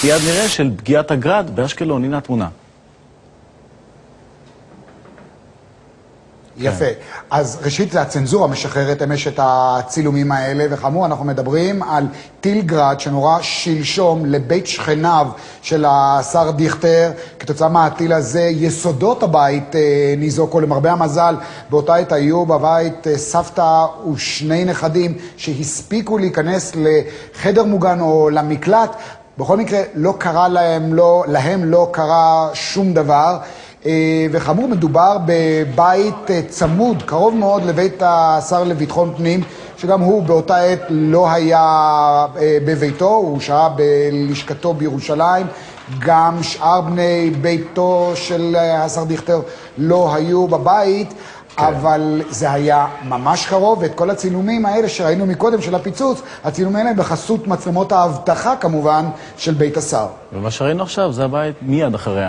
מיד נראה של פגיעת הגרד באשקלון. הנה התמונה. יפה. אז ראשית, הצנזורה משחררת אמש את הצילומים האלה, וכאמור, אנחנו מדברים על טיל גרד שנורא שלשום לבית שכניו של השר דיכטר. כתוצאה מהטיל הזה, יסודות הבית ניזוקו. למרבה המזל, באותה עת היו בבית סבתא ושני נכדים שהספיקו להיכנס לחדר מוגן או למקלט. בכל מקרה, לא קרה להם לא קרה שום דבר. וכאמור, מדובר בבית צמוד, קרוב מאוד לבית השר לביטחון פנים, שגם הוא באותה עת לא היה בביתו, הוא שהיה בלשכתו בירושלים. גם שאר בני ביתו של השר דיכטר לא היו בבית, אבל זה היה ממש קרוב, ואת כל הצילומים האלה שראינו מקודם של הפיצוץ, הצילומים האלה בחסות מצלמות האבטחה כמובן של בית השר. ומה שראינו עכשיו זה הבית מיד אחרי